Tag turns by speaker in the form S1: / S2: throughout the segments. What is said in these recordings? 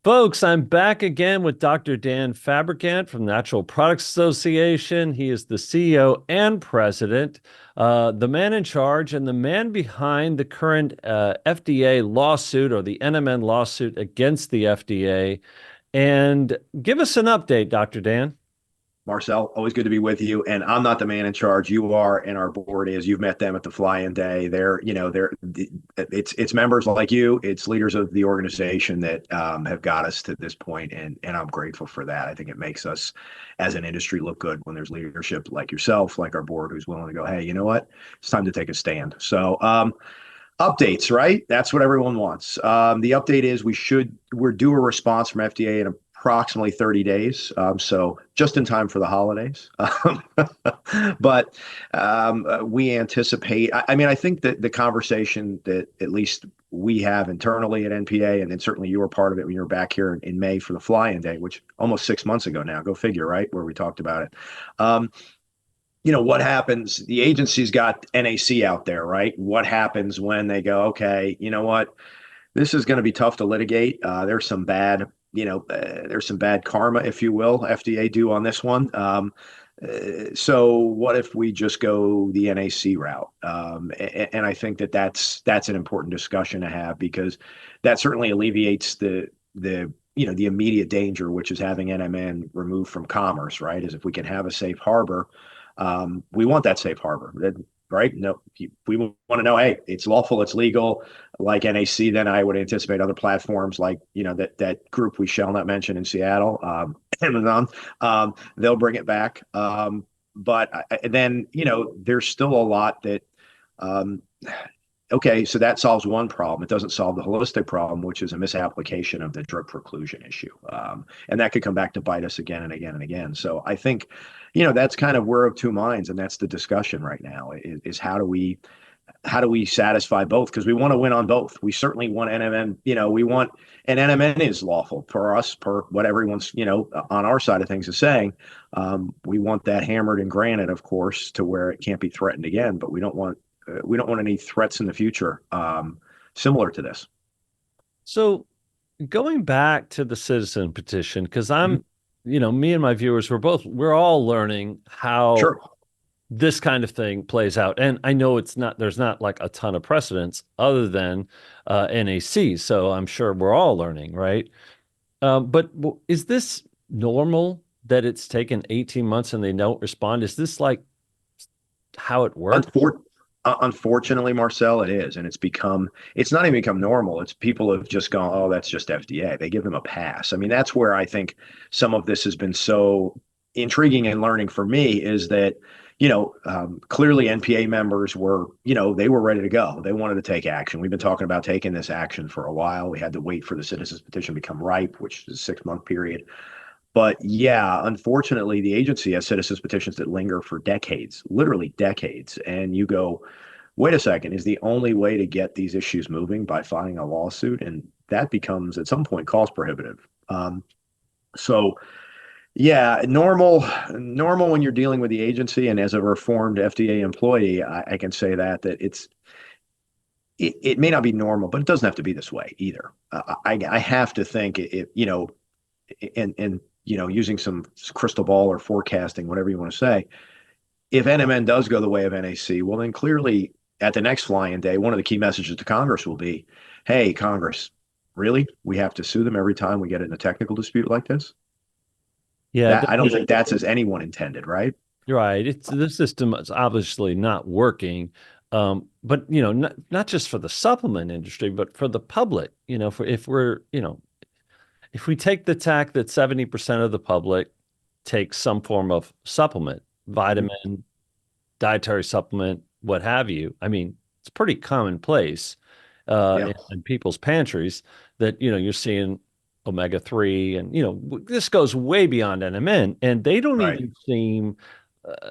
S1: Folks, I'm back again with Dr. Dan Fabricant from Natural Products Association. He is the CEO and president, the man in charge, and the man behind the current FDA lawsuit or the NMN lawsuit against the FDA. And give us an update, Dr. Dan.
S2: Marcel, always good to be with you. And I'm not the man in charge. You are, and our board is. You've met them at the fly-in day. It's members like you. It's leaders of the organization that have got us to this point, and I'm grateful for that. I think it makes us, as an industry, look good when there's leadership like yourself, like our board, who's willing to go, hey, you know what? It's time to take a stand. So, updates, right? That's what everyone wants. The update is we're due a response from FDA in approximately 30 days. So just in time for the holidays. But we anticipate, I mean, I think that the conversation that at least we have internally at NPA, and then certainly you were part of it when you were back here in May for the fly-in day, which almost 6 months ago now, go figure, right? Where we talked about it. What happens? The agency's got NAC out there, right? What happens when they go, okay, you know what? This is going to be tough to litigate. There's some bad karma, if you will, FDA do on this one. So what if we just go the NAC route? And I think that's an important discussion to have because that certainly alleviates the immediate danger, which is having NMN removed from commerce, right? Is if we can have a safe harbor, we want that safe harbor, right? No, we want to know, hey, it's lawful, it's legal, like NAC. Then I would anticipate other platforms like that group we shall not mention in Seattle, Amazon, they'll bring it back. But then there's still a lot that. Okay, so that solves one problem. It doesn't solve the holistic problem, which is a misapplication of the drip preclusion issue. And that could come back to bite us again and again and again. So I think, that's kind of we're of two minds, and that's the discussion right now is how do we satisfy both? Because we want to win on both. We certainly want NMN, and NMN is lawful for us per what everyone's, on our side of things is saying. We want that hammered and granted, of course, to where it can't be threatened again, but we don't want any threats in the future similar to this.
S1: So going back to the citizen petition, because
S2: Mhm.
S1: me and my viewers, we're all learning how
S2: Sure.
S1: this kind of thing plays out. And I know there's not like a ton of precedents other than NAC. So I'm sure we're all learning, right? But is this normal that it's taken 18 months and they don't respond? Is this like how it works?
S2: Unfor- Unfortunately, Marcel, it is. And it's not even become normal. It's people have just gone, oh, that's just FDA. They give them a pass. I mean, that's where I think some of this has been so intriguing and learning for me is that, clearly NPA members they were ready to go. They wanted to take action. We've been talking about taking this action for a while. We had to wait for the citizens petition to become ripe, which is a 6-month period. But yeah, unfortunately, the agency has citizens petitions that linger for decades, literally decades. And you go, wait a second, is the only way to get these issues moving by filing a lawsuit? And that becomes at some point cost prohibitive. So yeah, normal when you're dealing with the agency. And as a reformed FDA employee, I can say that it may not be normal, but it doesn't have to be this way either. I have to think and using some crystal ball or forecasting, whatever you want to say, if NMN does go the way of NAC, well, then clearly at the next fly-in day, one of the key messages to Congress will be, hey, Congress, really? We have to sue them every time we get in a technical dispute like this?
S1: Yeah,
S2: That I don't think that's as anyone intended, right?
S1: you're right. The system is obviously not working. But not just for the supplement industry, but for the public, for if we take the tack that 70% of the public takes some form of supplement,
S2: Mhm.
S1: vitamin, dietary supplement, what have you. I mean, it's pretty commonplace
S2: Yeah,
S1: in people's pantries that you're seeing omega-3 and this goes way beyond NMN, and
S2: right.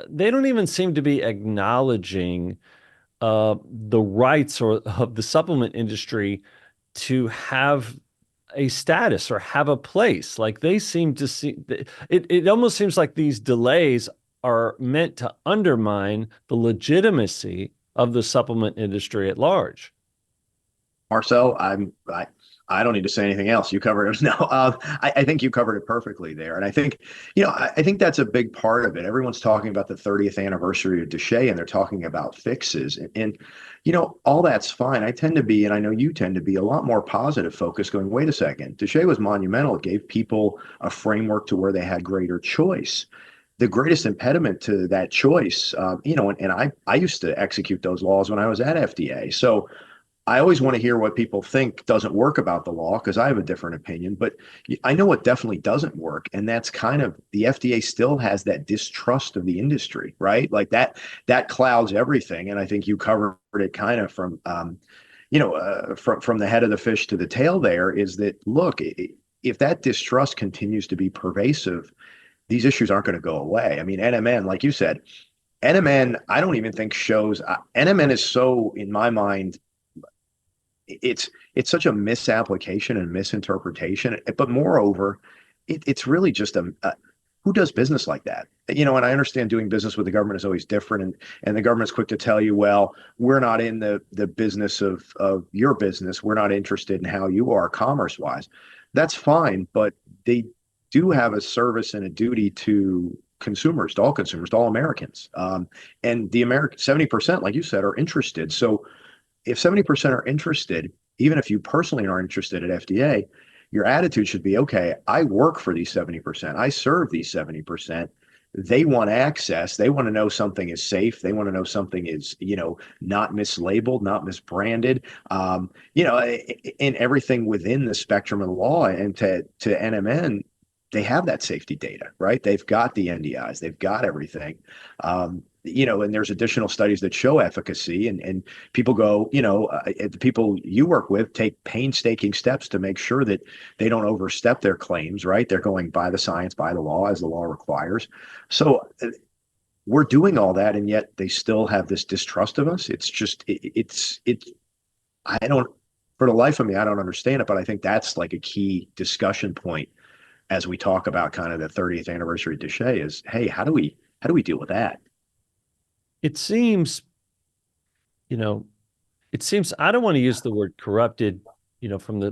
S1: they don't even seem to be acknowledging the rights or of the supplement industry to have a status or have a place. Like they seem to see it almost seems like these delays are meant to undermine the legitimacy of the supplement industry at large.
S2: Marcel, I don't need to say anything else. You covered it. No, I think you covered it perfectly there. And I think, I think that's a big part of it. Everyone's talking about the 30th anniversary of Deshay, and they're talking about fixes. All that's fine. I tend to be, and I know you tend to be, a lot more positive focused, going, wait a second, Deshay was monumental. It gave people a framework to where they had greater choice. The greatest impediment to that choice, and I used to execute those laws when I was at FDA. So I always want to hear what people think doesn't work about the law, because I have a different opinion. But I know what definitely doesn't work, and that's kind of, the FDA still has that distrust of the industry, right? Like that clouds everything. And I think you covered it kind of from from the head of the fish to the tail. There is that, look, if that distrust continues to be pervasive, these issues aren't going to go away. I mean, NMN, like you said, NMN, I don't even think shows. NMN is so, in my mind, it's such a misapplication and misinterpretation. But moreover, it's really just who does business like that? And I understand doing business with the government is always different, and the government's quick to tell you, well, we're not in the business of your business. We're not interested in how you are commerce wise. That's fine, but they do have a service and a duty to consumers, to all Americans. And the American 70%, like you said, are interested. So if 70% are interested, even if you personally aren't interested at FDA, your attitude should be, okay, I work for these 70%. I serve these 70%. They want access. They want to know something is safe. They want to know something is, not mislabeled, not misbranded, and everything within the spectrum of the law. And to NMN, they have that safety data, right? They've got the NDIs, they've got everything. And there's additional studies that show efficacy, and people go, the people you work with take painstaking steps to make sure that they don't overstep their claims, right? They're going by the science, by the law, as the law requires. So we're doing all that, and yet they still have this distrust of us. It's just, I don't, for the life of me, I don't understand it, but I think that's like a key discussion point as we talk about kind of the 30th anniversary of Deshay is, hey, how do we deal with that?
S1: It seems, you know, it seems I don't want to use the word corrupted, from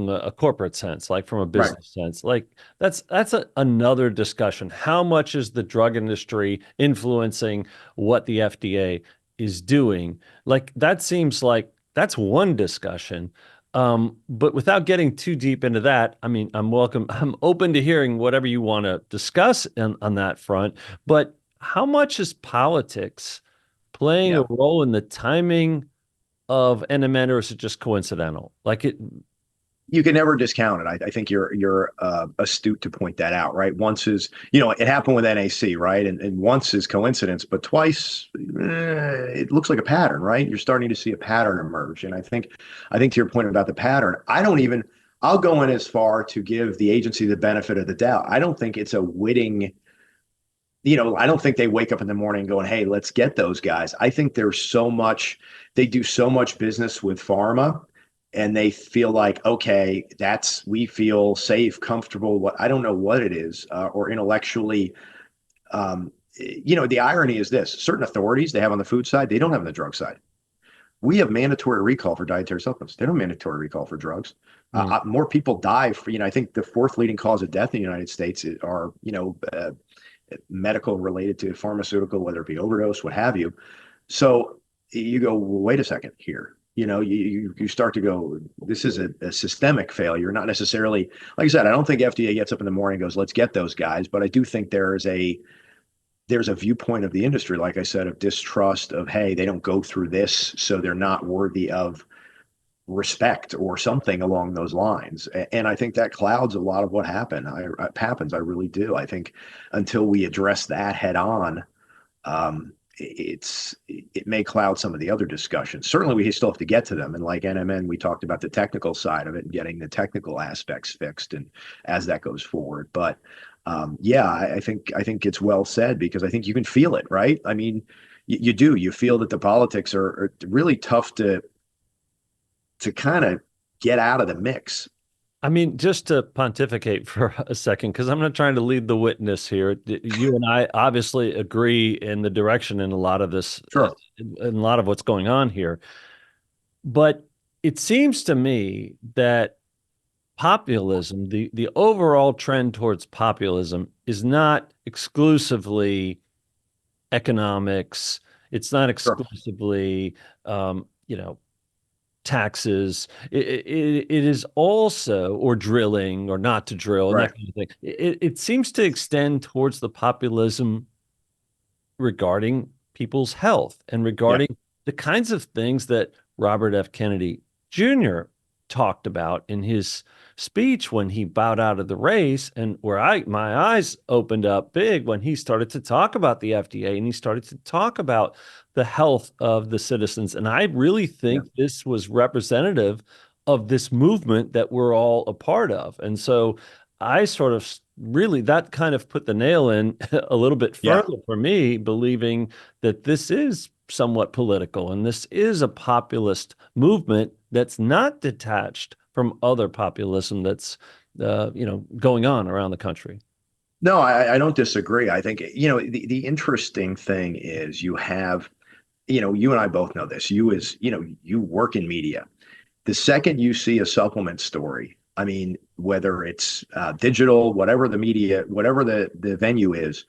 S1: a corporate sense, like from a
S2: Right.
S1: business sense. Like another discussion. How much is the drug industry influencing what the FDA is doing? Like that seems like that's one discussion. But without getting too deep into that, I mean, I'm open to hearing whatever you want to discuss on that front. But how much is politics playing a
S2: Yeah.
S1: role in the timing of NMN, or is it just coincidental? Like it,
S2: You can never discount it. I think you're astute to point that out, right? Once is, it happened with NAC, right? And once is coincidence, but twice, it looks like a pattern, right? You're starting to see a pattern emerge. And I think to your point about the pattern, I'll go in as far to give the agency the benefit of the doubt. I don't think it's a witting, I don't think they wake up in the morning going, hey, let's get those guys. I think they do so much business with pharma, and they feel like, okay, we feel safe, comfortable. I don't know what it is, or intellectually, the irony is this: certain authorities they have on the food side, they don't have on the drug side. We have mandatory recall for dietary supplements. They don't have mandatory recall for drugs.
S1: mm,
S2: More people die for, I think the fourth leading cause of death in the United States are, medical related to pharmaceutical, whether it be overdose, what have you. So you go, well, wait a second here. You start to go, this is a systemic failure, not necessarily, like I said, I don't think FDA gets up in the morning and goes, let's get those guys. But I do think there's a viewpoint of the industry, like I said, of distrust of, hey, they don't go through this, so they're not worthy of respect or something along those lines. And I think that clouds a lot of what happens. I really do. I think until we address that head on, it may cloud some of the other discussions. Certainly, we still have to get to them. And like NMN, we talked about the technical side of it and getting the technical aspects fixed, and as that goes forward. But yeah, I think it's well said, because I think you can feel it, right? I mean, you do. You feel that the politics are really tough to kind of get out of the mix.
S1: I mean, just to pontificate for a second, because I'm not trying to lead the witness here. You and I obviously agree in the direction in a lot of this,
S2: Sure.
S1: in a lot of what's going on here. But it seems to me that populism, the overall trend towards populism is not exclusively economics. It's not
S2: Sure.
S1: exclusively, you know, taxes. It is also, or drilling, or not to drill, and
S2: Right.
S1: that kind of thing. It seems to extend towards the populism regarding people's health and
S2: Yeah.
S1: regarding the kinds of things that Robert F. Kennedy Jr. talked about in his speech when he bowed out of the race, and where I my eyes opened up big when he started to talk about the FDA and he started to talk about the health of the citizens. And I really
S2: Yeah.
S1: think this was representative of this movement that we're all a part of. And so I sort of really, that kind of put the nail in a little bit
S2: Yeah.
S1: further for me, believing that this is somewhat political and this is a populist movement that's not detached from other populism that's going on around the country.
S2: No, I don't disagree. I think, the interesting thing is you have, you and I both know this. You work in media. The second you see a supplement story, I mean, whether it's digital, whatever the media, whatever the venue is,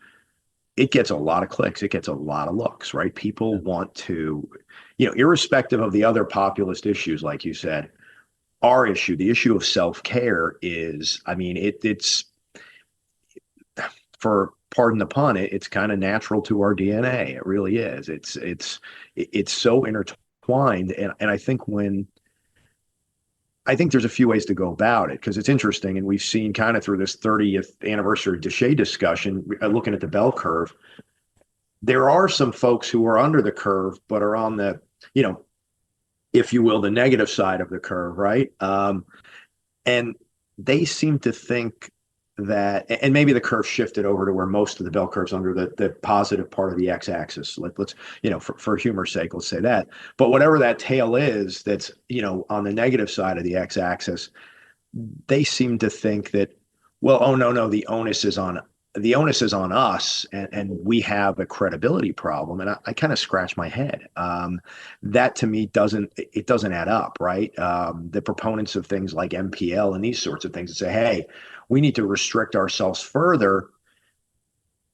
S2: it gets a lot of clicks. It gets a lot of looks, right? People
S1: Yeah.
S2: want to, irrespective of the other populist issues, like you said, our issue, the issue of self-care is, I mean, it's for pardon the pun, it's kind of natural to our DNA. It really is. It's so intertwined, and I think there's a few ways to go about it because it's interesting, and we've seen kind of through this 30th anniversary DoNotAge discussion, looking at the bell curve. There are some folks who are under the curve, but are on the, you know, if you will, the negative side of the curve, right? And they seem to think that, and maybe the curve shifted over to where most of the bell curves under the positive part of the x-axis. Let's for humor's sake, let's say that. But whatever that tail is, that's on the negative side of the x-axis, they seem to think that, well, oh no, the onus is on us, and we have a credibility problem. And I kind of scratch my head. That to me doesn't add up, right? The proponents of things like MPL and these sorts of things that say, hey, we need to restrict ourselves further.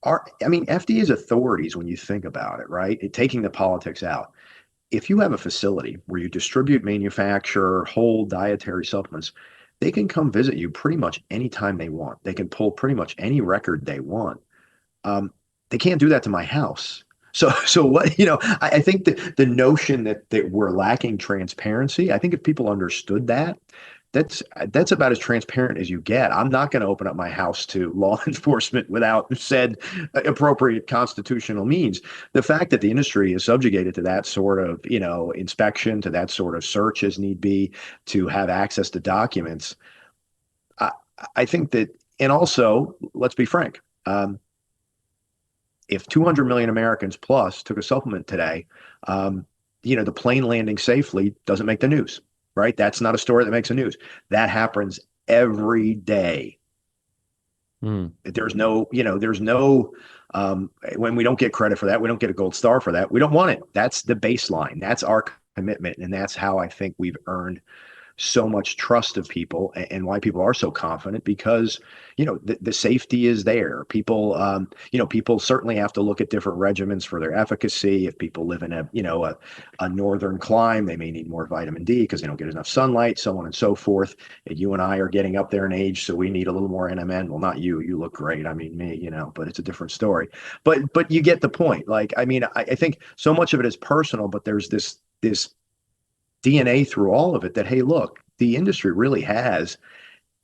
S2: I mean, FDA's authorities, when you think about it, right? Taking the politics out. If you have a facility where you distribute, manufacture, hold dietary supplements, they can come visit you pretty much anytime they want. They can pull pretty much any record they want. Um, they can't do that to my house. So what, I think the notion that we're lacking transparency, I think if people understood that, that's about as transparent as you get. I'm not going to open up my house to law enforcement without said appropriate constitutional means. The fact that the industry is subjugated to that sort of, inspection, to that sort of search as need be, to have access to documents, I, I think that, and also, let's be frank, if 200 million Americans plus took a supplement today, the plane landing safely doesn't make the news, right? That's not a story that makes the news. That happens every day.
S1: Hmm.
S2: When we don't get credit for that, we don't get a gold star for that. We don't want it. That's the baseline. That's our commitment. And that's how I think we've earned so much trust of people, and why people are so confident, because the safety is there. People certainly have to look at different regimens for their efficacy. If people live in a northern clime, they may need more vitamin D because they don't get enough sunlight, so on and so forth. And you and I are getting up there in age, so we need a little more NMN. Well, not you look great, I mean me, but it's a different story. But you get the point. Like, I mean, I think so much of it is personal, but there's this DNA through all of it that, hey, look, the industry really has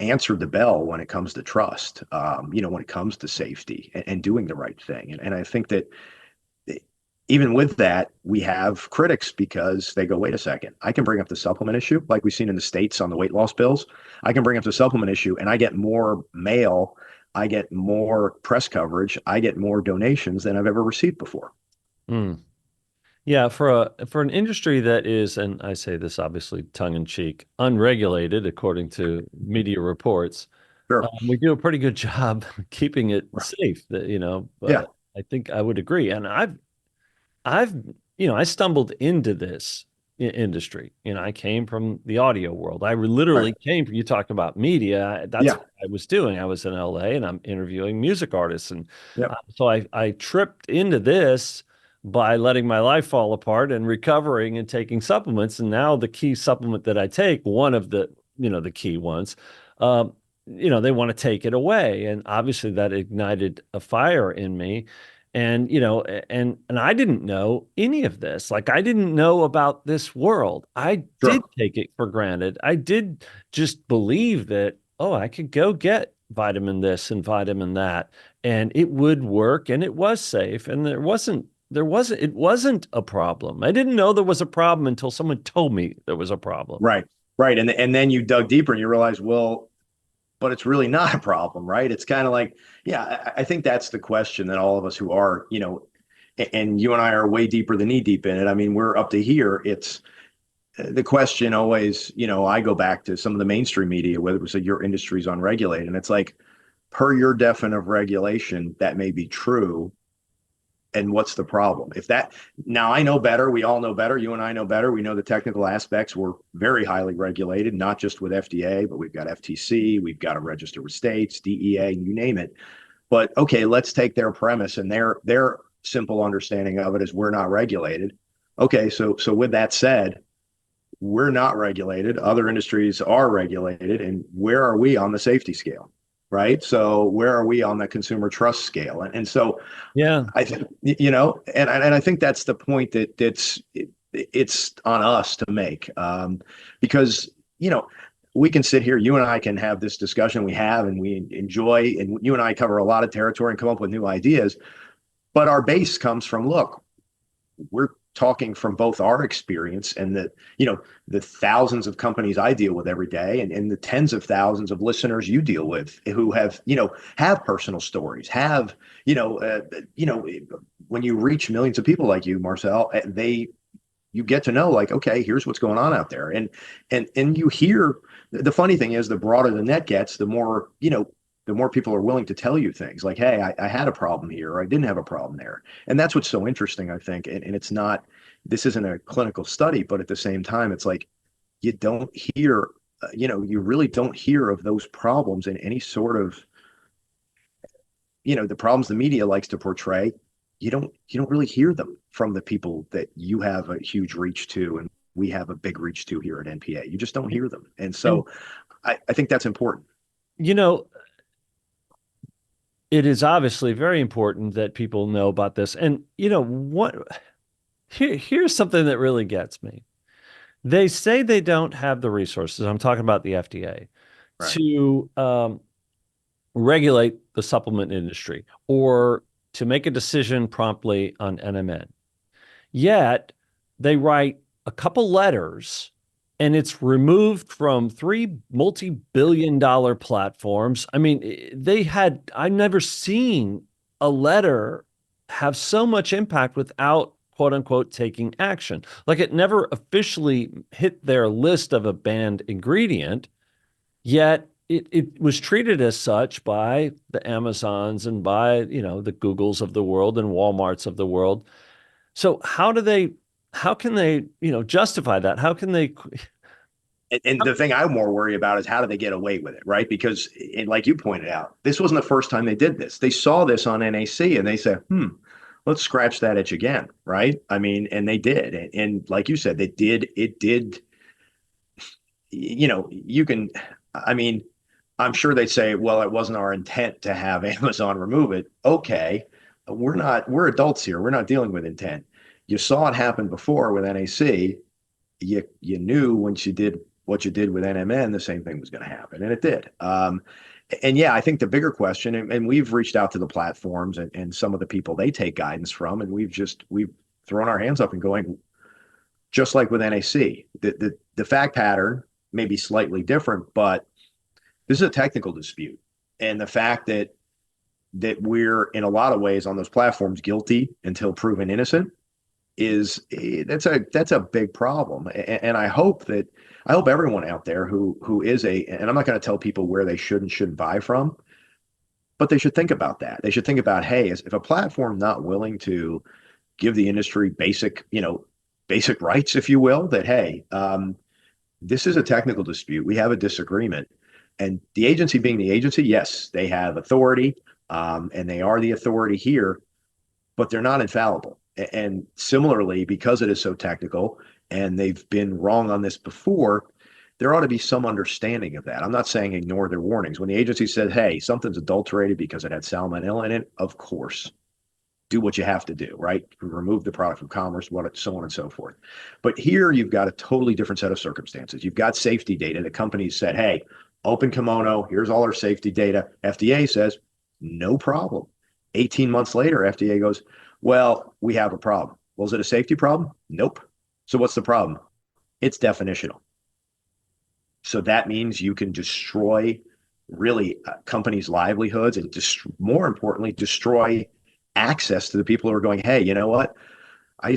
S2: answered the bell when it comes to trust, when it comes to safety, and doing the right thing. And I think that even with that, we have critics because they go, wait a second, I can bring up the supplement issue like we've seen in the States on the weight loss bills. I can bring up the supplement issue and I get more mail, I get more press coverage, I get more donations than I've ever received before.
S1: Hmm. Yeah, for an industry that is, and I say this obviously tongue in cheek, unregulated according to media reports,
S2: Sure.
S1: we do a pretty good job keeping it safe.
S2: Yeah.
S1: I think I would agree. And I've I stumbled into this industry. I came from the audio world. I literally
S2: Right.
S1: came from, you talked about media. That's
S2: Yeah.
S1: what I was doing. I was in LA and I'm interviewing music artists. And
S2: Yep.
S1: so I tripped into this by letting my life fall apart and recovering and taking supplements. And now the key supplement that I take, one of the key ones, um, they want to take it away. And obviously that ignited a fire in me. And and I didn't know any of this. Like, I didn't know about this world. I did
S2: Sure.
S1: take it for granted. I did just believe that, oh, I could go get vitamin this and vitamin that, and it would work, and it was safe, and it wasn't a problem. I didn't know there was a problem until someone told me there was a problem.
S2: Right. Right. And then you dug deeper and you realize, well, but it's really not a problem, right? It's kind of like, yeah, I think that's the question that all of us who are, and you and I are way deeper than knee deep in it. I mean, we're up to here. It's the question always, I go back to some of the mainstream media, whether it was your industry's unregulated, and it's like, per your definition of regulation, that may be true. And what's the problem? If that now I know better, we all know better. You and I know better. We know the technical aspects. We're very highly regulated, not just with FDA, but we've got FTC, we've got to register with states, DEA, you name it. But okay, let's take their premise and their simple understanding of it is we're not regulated. Okay, so with that said, we're not regulated. Other industries are regulated, and where are we on the safety scale? Right. So where are we on the consumer trust scale? And so
S1: Yeah.
S2: I think, and I think that's the point it's on us to make, because, we can sit here, you and I can have this discussion we have, and we enjoy, and you and I cover a lot of territory and come up with new ideas, but our base comes from, look, we're talking from both our experience and the thousands of companies I deal with every day, and the tens of thousands of listeners you deal with who have personal stories, have, when you reach millions of people like you, Marcel, you get to know, like, okay, here's what's going on out there. And you hear, the funny thing is, the broader the net gets, the more people are willing to tell you things like, hey, I had a problem here, or I didn't have a problem there. And that's what's so interesting, I think. And it's not, this isn't a clinical study, but at the same time, it's like, you don't hear, you really don't hear of those problems in any sort of, the problems the media likes to portray. You don't really hear them from the people that you have a huge reach to, and we have a big reach to here at NPA. You just don't hear them. And
S1: And
S2: so I think that's important.
S1: you know, it is obviously very important that people know about this. And what here's something that really gets me. They say they don't have the resources. I'm talking about the FDA
S2: Right.
S1: to regulate the supplement industry or to make a decision promptly on NMN. Yet they write a couple letters and it's removed from three multi-billion dollar platforms. I mean, I've never seen a letter have so much impact without quote unquote taking action. Like, it never officially hit their list of a banned ingredient, yet it was treated as such by the Amazons and by, the Googles of the world and Walmarts of the world. So how can they, justify that? How can they?
S2: And the thing I more worry about is how do they get away with it, right? Because, and like you pointed out, this wasn't the first time they did this. They saw this on NAC and they said, let's scratch that itch again, right? I mean, and they did. And like you said, it did, you can, I mean, I'm sure they'd say, well, it wasn't our intent to have Amazon remove it. Okay. We're adults here. We're not dealing with intent. You saw it happen before with NAC. You knew once you did what you did with NMN, the same thing was going to happen, and it did. And yeah, I think the bigger question, and we've reached out to the platforms and some of the people they take guidance from, and we've thrown our hands up and going, just like with NAC, the fact pattern may be slightly different, but this is a technical dispute, and the fact that we're in a lot of ways on those platforms guilty until proven innocent is that's a big problem. And I hope everyone out there who is and I'm not going to tell people where they should and shouldn't buy from, but they should think about that. They should think about, hey, if a platform not willing to give the industry basic, basic rights, if you will, that, hey, this is a technical dispute. We have a disagreement. And the agency being the agency, yes, they have authority, and they are the authority here, but they're not infallible. And similarly, because it is so technical and they've been wrong on this before, there ought to be some understanding of that. I'm not saying ignore their warnings. When the agency said, hey, something's adulterated because it had salmonella in it, of course, do what you have to do, right? Remove the product from commerce, so on and so forth. But here you've got a totally different set of circumstances. You've got safety data. The companies said, hey, open kimono, here's all our safety data. FDA says, no problem. 18 months later, FDA goes, well, we have a problem. Well, is it a safety problem? Nope. So what's the problem? It's definitional. So that means you can destroy really companies' livelihoods and more importantly, destroy access to the people who are going, hey, you know what? I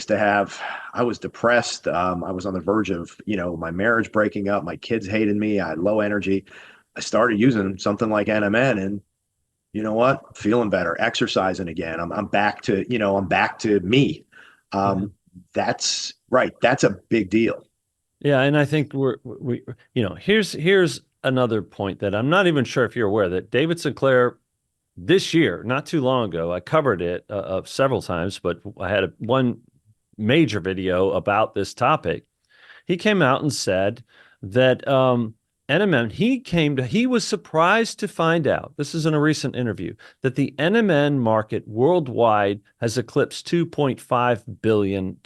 S2: was depressed. I was on the verge of, my marriage breaking up. My kids hated me. I had low energy. I started using something like NMN, and you know what? Feeling better, exercising again. I'm back to, I'm back to me.
S1: Yeah.
S2: That's right. That's a big deal.
S1: Yeah, and I think here's another point that I'm not even sure if you're aware that David Sinclair this year, not too long ago, I covered it several times, but I had one major video about this topic. He came out and said that NMN, he was surprised to find out, this is in a recent interview, that the NMN market worldwide has eclipsed $2.5 billion.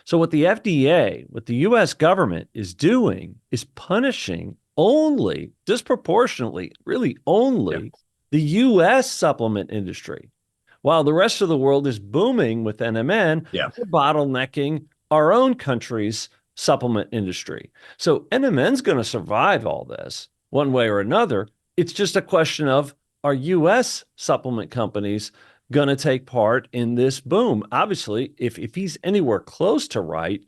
S1: So what the FDA, what the US government is doing is punishing only, disproportionately, really
S2: Yeah.
S1: only the US supplement industry. While the rest of the world is booming with NMN,
S2: Yeah.
S1: we're bottlenecking our own country's supplement industry. So NMN's going to survive all this one way or another. It's just a question of, are US supplement companies going to take part in this boom? Obviously, if he's anywhere close to right,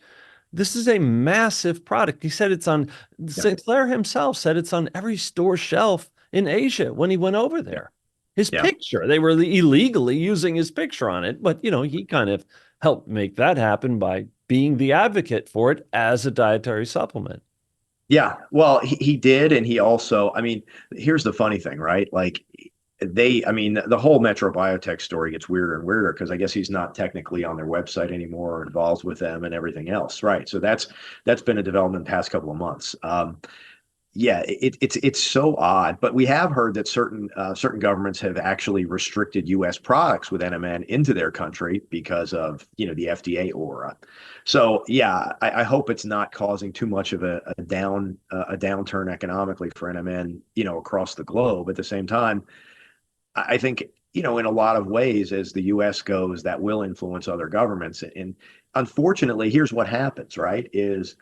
S1: this is a massive product. He said it's on,
S2: Yeah.
S1: Sinclair himself said it's on every store shelf in Asia when he went over
S2: Yeah.
S1: there. His
S2: Yeah.
S1: picture, they were illegally using his picture on it, but he kind of helped make that happen by being the advocate for it as a dietary supplement.
S2: Yeah, well, he did, and he also, I mean, here's the funny thing, right? Like I mean, the whole Metro Biotech story gets weirder and weirder because I guess he's not technically on their website anymore or involved with them and everything else, right? So that's been a development the past couple of months. Yeah, it's so odd, but we have heard that certain governments have actually restricted U.S. products with NMN into their country because of the FDA aura. So yeah, I hope it's not causing too much of a downturn economically for NMN across the globe. At the same time, I think in a lot of ways, as the U.S. goes, that will influence other governments. And unfortunately, here's what happens, right? Is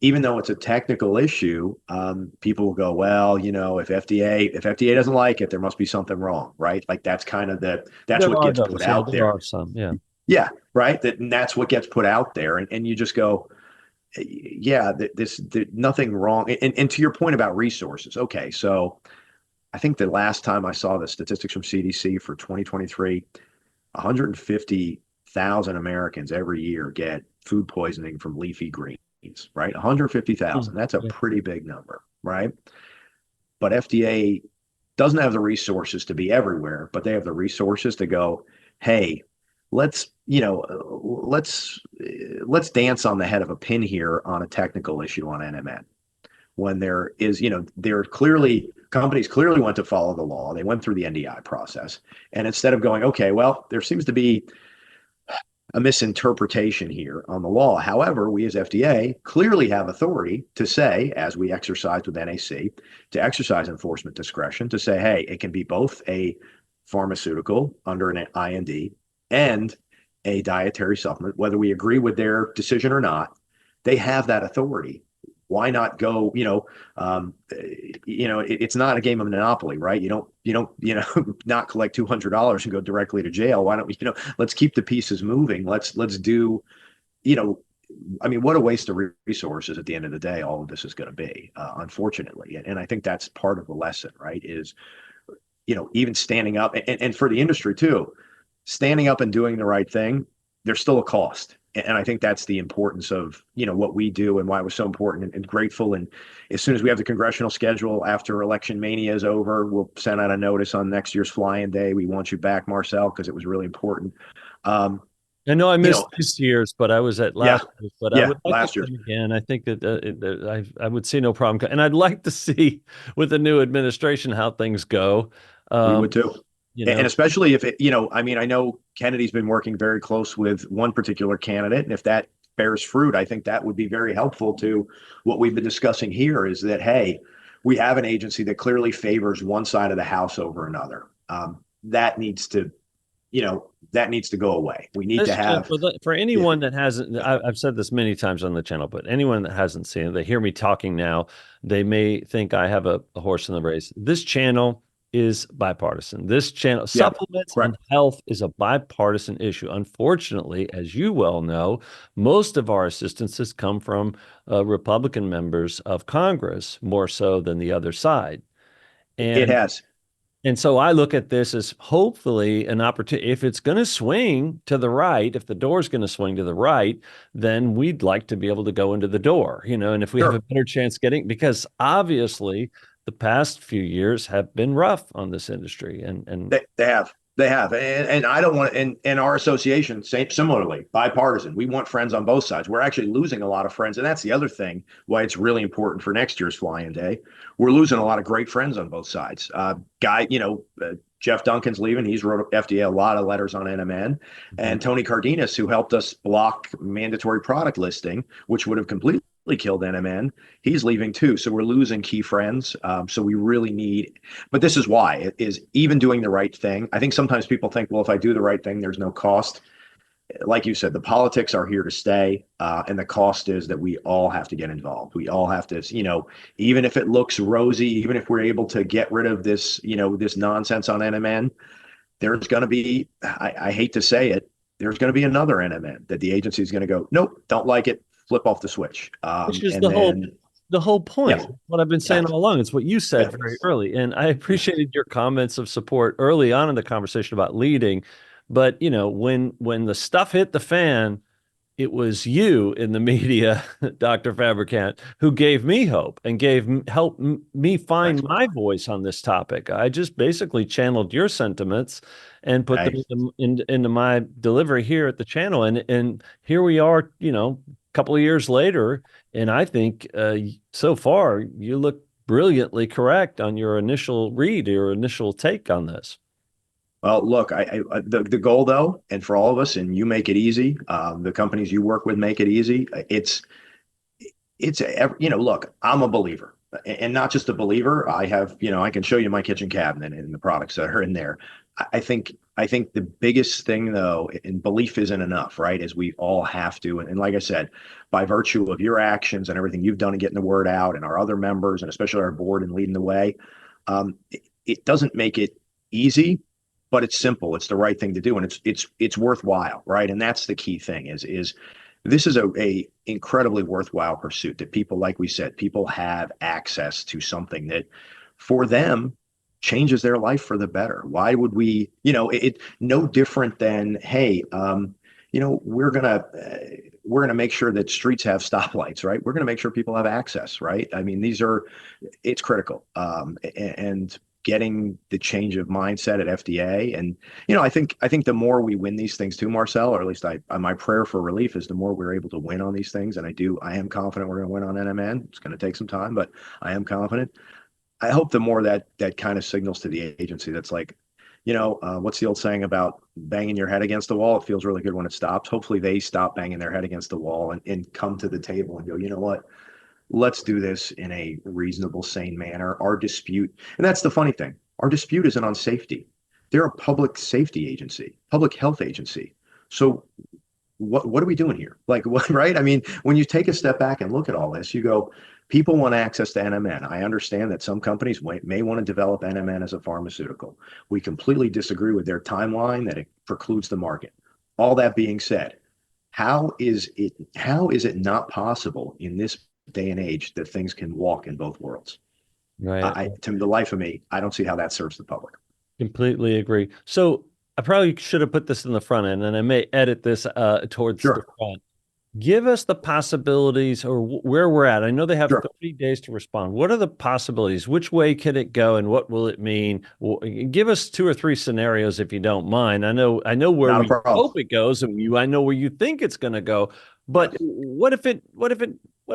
S2: even though it's a technical issue, people will go, well, if FDA doesn't like it, there must be something wrong, right? Like that's
S1: There
S2: what
S1: are
S2: gets put
S1: those. Yeah,
S2: out
S1: there
S2: there.
S1: are some. Yeah.
S2: Yeah, right. And that's what gets put out there, and you just go, yeah, nothing wrong. And to your point about resources, okay, so I think the last time I saw the statistics from CDC for 2023, 150,000 Americans every year get food poisoning from leafy greens, right? 150,000.
S1: Mm,
S2: That's a
S1: yeah.
S2: pretty big number, right? But FDA doesn't have the resources to be everywhere, but they have the resources to go, hey, let's, let's dance on the head of a pin here on a technical issue on NMN when there is, there clearly companies clearly want to follow the law. They went through the NDI process. And instead of going, okay, well, there seems to be a misinterpretation here on the law. However, we as FDA clearly have authority to say, as we exercise with NAC, to exercise enforcement discretion to say, hey, it can be both a pharmaceutical under an IND and a dietary supplement, whether we agree with their decision or not. They have that authority. Why not go? It's not a game of Monopoly, right? You don't not collect $200 and go directly to jail. Why don't we? Let's keep the pieces moving. Let's do. You know, I mean, what a waste of resources at the end of the day. All of this is going to be, unfortunately, and I think that's part of the lesson, right? Is even standing up and for the industry too, standing up and doing the right thing. there's still a cost. And I think that's the importance of, what we do and why it was so important and grateful. And as soon as we have the congressional schedule after election mania is over, we'll send out a notice on next year's flying day. We want you back, Marcel, because it was really important. Um,
S1: I know I
S2: you
S1: missed
S2: know,
S1: this year's, but I was at
S2: yeah,
S1: last year's, but I
S2: yeah,
S1: would like to
S2: last year
S1: come again. I think that I would see no problem. And I'd like to see with the new administration how things go.
S2: we
S1: Um,
S2: would too.
S1: you
S2: And
S1: know,
S2: especially if I mean, I know Kennedy's been working very close with one particular candidate, and if that bears fruit, I think that would be very helpful to what we've been discussing here is that, hey, we have an agency that clearly favors one side of the house over another. That needs to, that needs to go away. We need to
S1: this
S2: have,
S1: for
S2: yeah,
S1: anyone that hasn't, I've said this many times on the channel, but anyone that hasn't seen it, they hear me talking now, they may think I have a horse in the race. This channel is bipartisan. This channel,
S2: yeah,
S1: supplements
S2: correct.
S1: and health, is a bipartisan issue. Unfortunately, as you well know, most of our assistances come from Republican members of Congress, more so than the other side.
S2: It
S1: And
S2: has.
S1: and so I look at this as hopefully an opportunity. If it's going to swing to the right, if the door is going to swing to the right, then we'd like to be able to go into the door, and if we have a
S2: Sure.
S1: better chance getting, because obviously the past few years have been rough on this industry. And
S2: They have. They have. And I don't want, and our association, same, similarly, bipartisan. We want friends on both sides. We're actually losing a lot of friends. And that's the other thing why it's really important for next year's flying day. We're losing a lot of great friends on both sides. Jeff Duncan's leaving. He's wrote FDA a lot of letters on NMN.
S1: Mhm.
S2: And Tony Cardenas, who helped us block mandatory product listing, which would have completely killed NMN, he's leaving too. So we're losing key friends. So we really need, but this is why it is even doing the right thing. I think sometimes people think, well, if I do the right thing, there's no cost. Like you said, the politics are here to stay. And the cost is that we all have to get involved. We all have to, even if it looks rosy, even if we're able to get rid of this, this nonsense on NMN, there's going to be, I hate to say it, there's going to be another NMN that the agency is going to go, nope, don't like it, flip off the switch.
S1: Which is
S2: And then,
S1: the whole
S2: yeah,
S1: point. What I've been
S2: yeah,
S1: saying all along. It's what you said
S2: yeah,
S1: very early. And I
S2: yeah.
S1: appreciated your comments of support early on in the conversation about leading. But when the stuff hit the fan, it was you in the media, Dr. Fabricant, who gave me hope and helped me find
S2: Thanks,
S1: my
S2: Marcel.
S1: voice on this topic. I just basically channeled your sentiments and put them
S2: Hey,
S1: into my delivery here at the channel. And here we are, a couple of years later, and I think so far you look brilliantly correct on your initial read, your initial take on this.
S2: well, look, the goal though, and for all of us, and you make it easy. The companies you work with make it easy. Look, I'm a believer, and not just a believer. I have, I can show you my kitchen cabinet and the products that are in there. I think the biggest thing though, and belief isn't enough, right? Is we all have to, and like I said, by virtue of your actions and everything you've done in getting the word out, and our other members, and especially our board and leading the way, it doesn't make it easy, but it's simple. It's the right thing to do, and it's worthwhile, right? And that's the key thing is this is a incredibly worthwhile pursuit that people, like we said, people have access to something that for them changes their life for the better. Why would we, no different than, hey, we're gonna make sure that streets have stoplights, right? We're gonna make sure people have access, right? I mean, it's critical. And getting the change of mindset at FDA. And I think the more we win these things too, Marcel, or at least my prayer for relief is the more we're able to win on these things. And I am confident we're going to win on NMN. It's going to take some time, but I am confident. I hope the more that kind of signals to the agency that's like, what's the old saying about banging your head against the wall? It feels really good when it stops. Hopefully they stop banging their head against the wall and come to the table and go, you know what? Let's do this in a reasonable, sane manner. Our dispute, and that's the funny thing, our dispute isn't on safety. They're a public safety agency, public health agency. So what are we doing here? Like, what, right? I mean, when you take a step back and look at all this, you go, people want access to NMN. I understand that some companies may want to develop NMN as a pharmaceutical. We completely disagree with their timeline that it precludes the market. All that being said, how is it not possible in this day and age that things can walk in both worlds?
S1: Right.
S2: To the life of me, I don't see how that serves the public.
S1: Completely agree. So I probably should have put this in the front end, and I may edit this towards the
S2: Sure,
S1: front. Give us the possibilities or where we're at. I know they have
S2: sure.
S1: 30 days to respond. What are the possibilities? Which way could it go and what will it mean? Give us two or three scenarios if you don't mind. I know where
S2: Not a
S1: we
S2: problem.
S1: hope it goes and I know where you think it's going to go, but
S2: Yes.
S1: what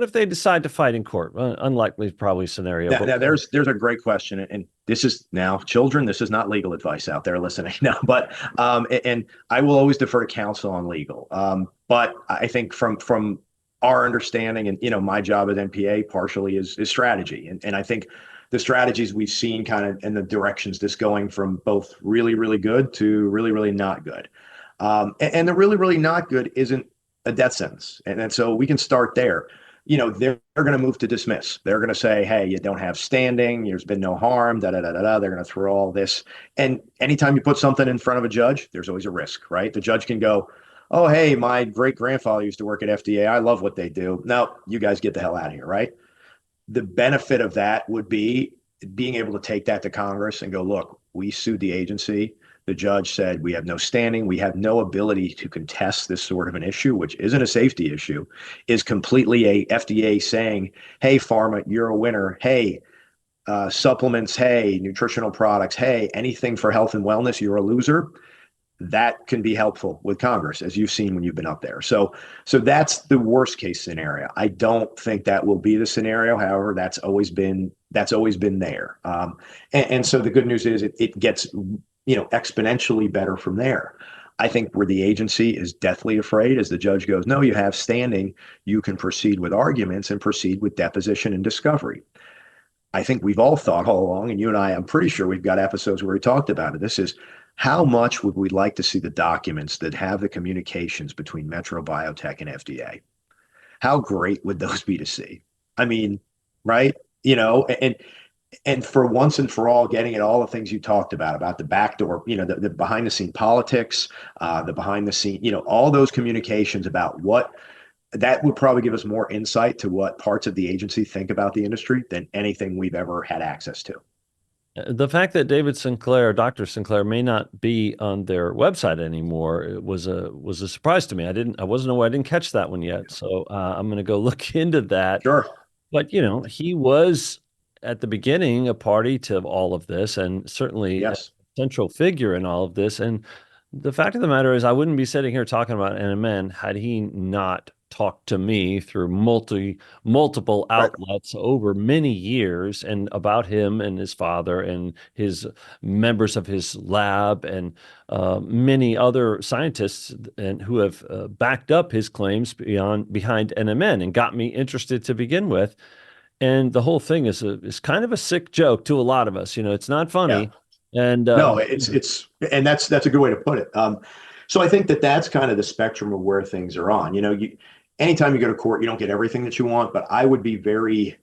S1: if they decide to fight in court? Unlikely probably scenario,
S2: Now,
S1: but
S2: now there's a great question, and this is now children. This is not legal advice out there listening now, but and I will always defer to counsel on legal. But I think from our understanding, and my job at NPA partially is strategy, and I think the strategies we've seen kind of in the directions this going from both really really good to really really not good, and the really really not good isn't a death sentence, and so we can start there. They're going to move to dismiss. They're going to say, hey, you don't have standing. There's been no harm. Da da da da da. They're going to throw all this. And anytime you put something in front of a judge, there's always a risk, right? The judge can go, oh, hey, my great grandfather used to work at FDA. I love what they do. No, you guys get the hell out of here, right? The benefit of that would be being able to take that to Congress and go, look, we sued the agency. The judge said we have no standing, we have no ability to contest this sort of an issue, which isn't a safety issue, is completely a FDA saying, hey, pharma, you're a winner. Hey, supplements, hey, nutritional products, hey, anything for health and wellness, you're a loser. That can be helpful with Congress, as you've seen when you've been up there. So that's the worst case scenario. I don't think that will be the scenario. However, that's always been there. And so the good news is it gets exponentially better from there. I think where the agency is deathly afraid is the judge goes, no, you have standing, you can proceed with arguments and proceed with deposition and discovery. I think we've all thought all along, and you and I'm pretty sure we've got episodes where we talked about it. This is how much would we like to see the documents that have the communications between Metro Biotech and FDA? How great would those be to see? I mean, right? And for once and for all, getting at all the things you talked about the backdoor, the behind the scene politics, the behind the scene, all those communications about what that would probably give us more insight to what parts of the agency think about the industry than anything we've ever had access to.
S1: the fact that David Sinclair, Dr. Sinclair, may not be on their website anymore was a surprise to me. I wasn't aware. I didn't catch that one yet. So I'm going to go look into that.
S2: Sure.
S1: But he was at the beginning a party to all of this, and certainly a
S2: Yes.
S1: central figure in all of this. And the fact of the matter is, I wouldn't be sitting here talking about NMN had he not talked to me through multiple
S2: Right.
S1: outlets over many years and about him and his father and his members of his lab and many other scientists and who have backed up his claims behind NMN and got me interested to begin with. And the whole thing is kind of a sick joke to a lot of us. It's not
S2: Yeah.
S1: funny. And
S2: No, and that's a good way to put it. So I think that's kind of the spectrum of where things are on. Anytime you go to court, you don't get everything that you want, but I would be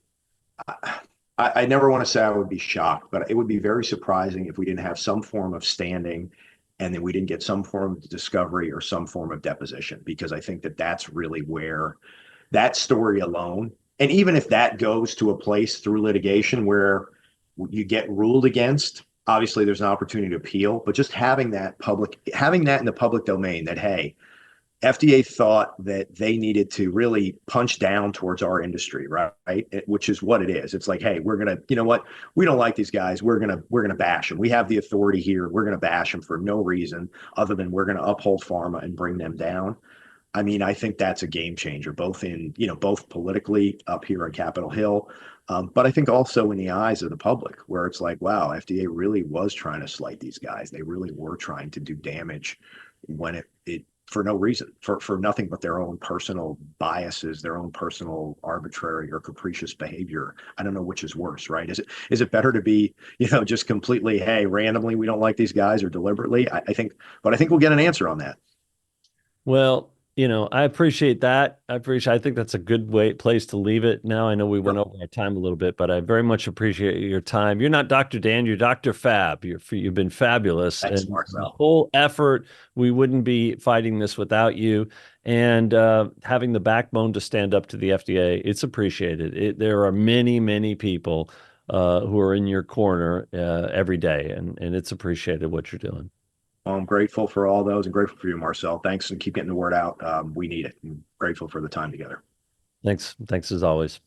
S2: I never want to say I would be shocked, but it would be very surprising if we didn't have some form of standing and then we didn't get some form of discovery or some form of deposition, because I think that's really where that story alone, and even if that goes to a place through litigation where you get ruled against, obviously there's an opportunity to appeal, but just having that in the public domain that, hey, FDA thought that they needed to really punch down towards our industry, right? Which is what it is. It's like, hey, we're gonna, you know what? We don't like these guys. We're gonna bash them. We have the authority here. We're gonna bash them for no reason other than we're gonna uphold pharma and bring them down. I mean, I think that's a game changer, both politically up here on Capitol Hill, but I think also in the eyes of the public, where it's like, wow, FDA really was trying to slight these guys. They really were trying to do damage when it for no reason, for nothing but their own personal biases, their own personal arbitrary or capricious behavior. I don't know which is worse, right? Is it better to be, just completely, hey, randomly we don't like these guys, or deliberately? But I think we'll get an answer on that.
S1: Well, I appreciate that. I think that's a good place to leave it. Now, I know we went
S2: Sure.
S1: over our time a little bit, but I very much appreciate your time. You're not Dr. Dan, you're Dr. Fab. You've been fabulous.
S2: Thanks,
S1: And the
S2: Marcel.
S1: whole effort, we wouldn't be fighting this without you. And having the backbone to stand up to the FDA, it's appreciated. There are many, many people who are in your corner every day, and it's appreciated what you're doing.
S2: Well, I'm grateful for all those and grateful for you, Marcel. Thanks, and keep getting the word out. We need it. I'm grateful for the time together.
S1: Thanks as always.